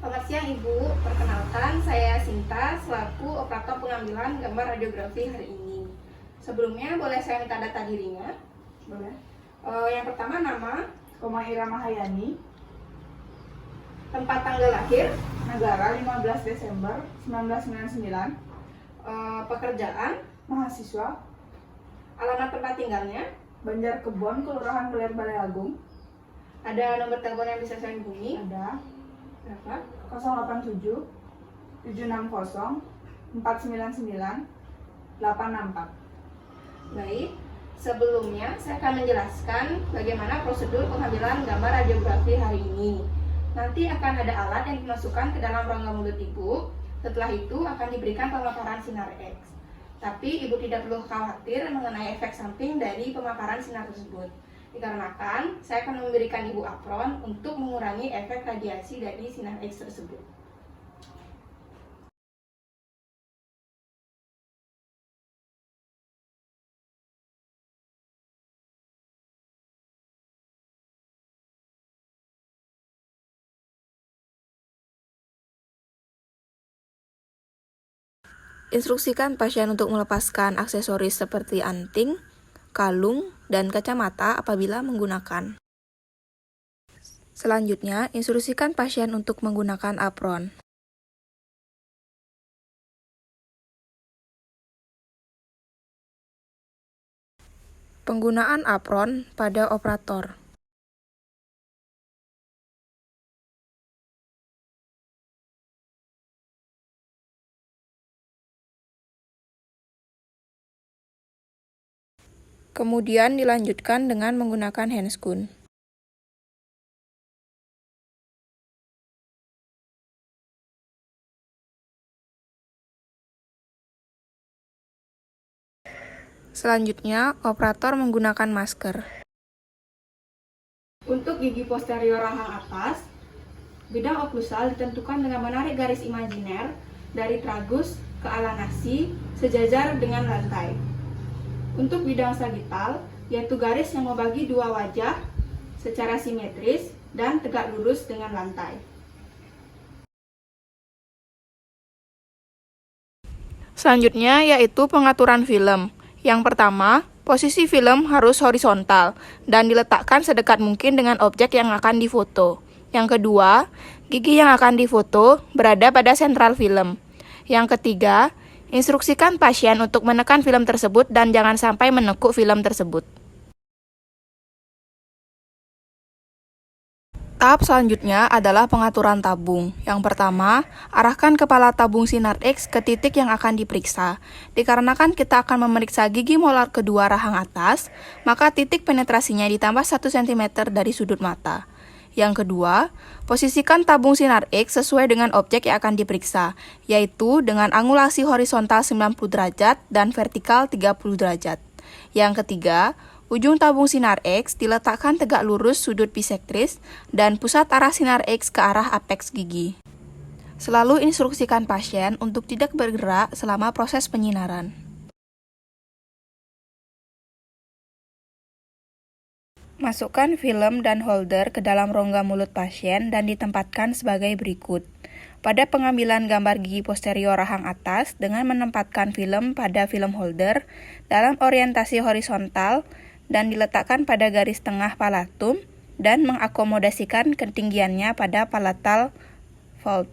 Selamat siang Ibu, perkenalkan saya Sinta selaku operator pengambilan gambar radiografi hari ini. Sebelumnya boleh saya minta data dirinya? Boleh. Yang pertama nama, Komaira Mahayani, tempat tanggal lahir, negara 15 Desember 1999, pekerjaan, mahasiswa, alamat tempat tinggalnya, Banjar Kebon, Kelurahan Beler Balai Agung. ada nomor telepon yang bisa saya hubungi? Ada Berapa? 087 760 499 864. Baik, sebelumnya saya akan menjelaskan bagaimana prosedur pengambilan gambar radiografi hari ini. Nanti akan ada alat yang dimasukkan ke dalam rongga mulut Ibu. Setelah itu akan diberikan pemaparan sinar X. Tapi Ibu tidak perlu khawatir mengenai efek samping dari pemaparan sinar tersebut. Dikarenakan saya akan memberikan Ibu apron untuk mengurangi efek radiasi dari sinar X tersebut. Instruksikan pasien untuk melepaskan aksesoris seperti anting, kalung, dan kacamata apabila menggunakan. Selanjutnya, instruksikan pasien untuk menggunakan apron. Penggunaan apron pada operator. Kemudian dilanjutkan dengan menggunakan handscoon. Selanjutnya, operator menggunakan masker. Untuk gigi posterior rahang atas, bidang oklusal ditentukan dengan menarik garis imajiner dari tragus ke ala nasi sejajar dengan lantai. Untuk bidang sagital, yaitu garis yang membagi dua wajah secara simetris dan tegak lurus dengan lantai. Selanjutnya yaitu pengaturan film. Yang pertama, posisi film harus horizontal dan diletakkan sedekat mungkin dengan objek yang akan difoto. Yang kedua, gigi yang akan difoto berada pada sentral film. Yang ketiga, instruksikan pasien untuk menekan film tersebut dan jangan sampai menekuk film tersebut. Tahap selanjutnya adalah pengaturan tabung. Yang pertama, arahkan kepala tabung sinar X ke titik yang akan diperiksa. Dikarenakan kita akan memeriksa gigi molar kedua rahang atas, maka titik penetrasinya ditambah 1 cm dari sudut mata. Yang kedua, posisikan tabung sinar X sesuai dengan objek yang akan diperiksa, yaitu dengan angulasi horizontal 90 derajat dan vertikal 30 derajat. Yang ketiga, ujung tabung sinar X diletakkan tegak lurus sudut bisektris dan pusat arah sinar X ke arah apeks gigi. Selalu instruksikan pasien untuk tidak bergerak selama proses penyinaran. Masukkan film dan holder ke dalam rongga mulut pasien dan ditempatkan sebagai berikut. Pada pengambilan gambar gigi posterior rahang atas dengan menempatkan film pada film holder dalam orientasi horizontal dan diletakkan pada garis tengah palatum dan mengakomodasikan ketinggiannya pada palatal fold.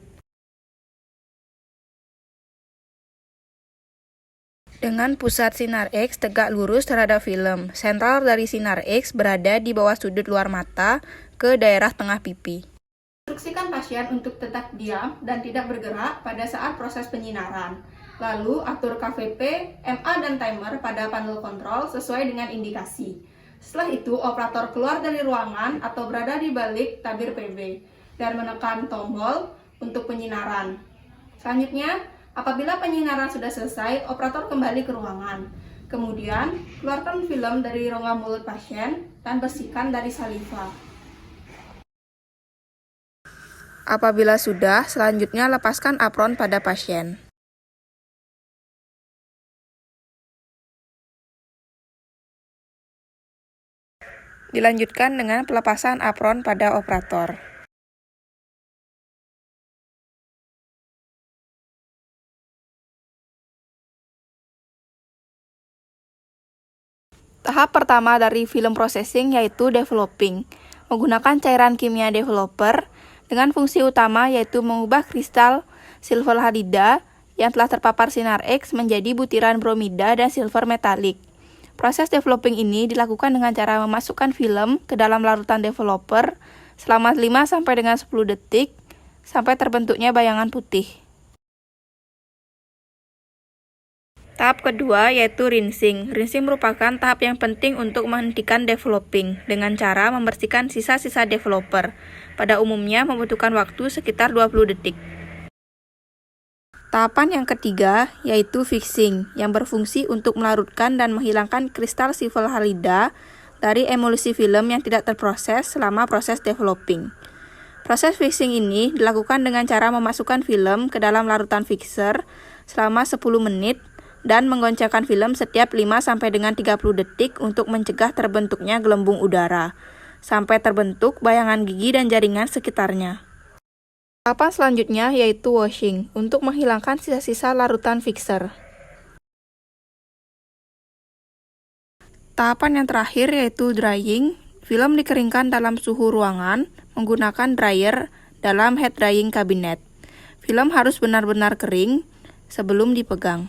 Dengan pusat sinar X tegak lurus terhadap film, sentral dari sinar X berada di bawah sudut luar mata ke daerah tengah pipi. Instruksikan pasien untuk tetap diam dan tidak bergerak pada saat proses penyinaran. Lalu atur KVP, MA, dan timer pada panel kontrol sesuai dengan indikasi. Setelah itu, operator keluar dari ruangan atau berada di balik tabir PB dan menekan tombol untuk penyinaran. Selanjutnya, apabila penyinaran sudah selesai, operator kembali ke ruangan. Kemudian, keluarkan film dari rongga mulut pasien dan bersihkan dari saliva. Apabila sudah, selanjutnya lepaskan apron pada pasien. Dilanjutkan dengan pelepasan apron pada operator. Tahap pertama dari film processing yaitu developing, menggunakan cairan kimia developer dengan fungsi utama yaitu mengubah kristal silver halida yang telah terpapar sinar X menjadi butiran bromida dan silver metalik. Proses developing ini dilakukan dengan cara memasukkan film ke dalam larutan developer selama 5 sampai dengan 10 detik sampai terbentuknya bayangan putih. Tahap kedua yaitu rinsing. Rinsing merupakan tahap yang penting untuk menghentikan developing dengan cara membersihkan sisa-sisa developer. Pada umumnya membutuhkan waktu sekitar 20 detik. Tahapan yang ketiga yaitu fixing yang berfungsi untuk melarutkan dan menghilangkan kristal silver halida dari emulsi film yang tidak terproses selama proses developing. Proses fixing ini dilakukan dengan cara memasukkan film ke dalam larutan fixer selama 10 menit dan menggoncangkan film setiap 5 sampai dengan 30 detik untuk mencegah terbentuknya gelembung udara sampai terbentuk bayangan gigi dan jaringan sekitarnya. Tahapan selanjutnya yaitu washing untuk menghilangkan sisa-sisa larutan fixer. Tahapan yang terakhir yaitu drying. Film dikeringkan dalam suhu ruangan menggunakan dryer dalam head drying cabinet. Film harus benar-benar kering sebelum dipegang.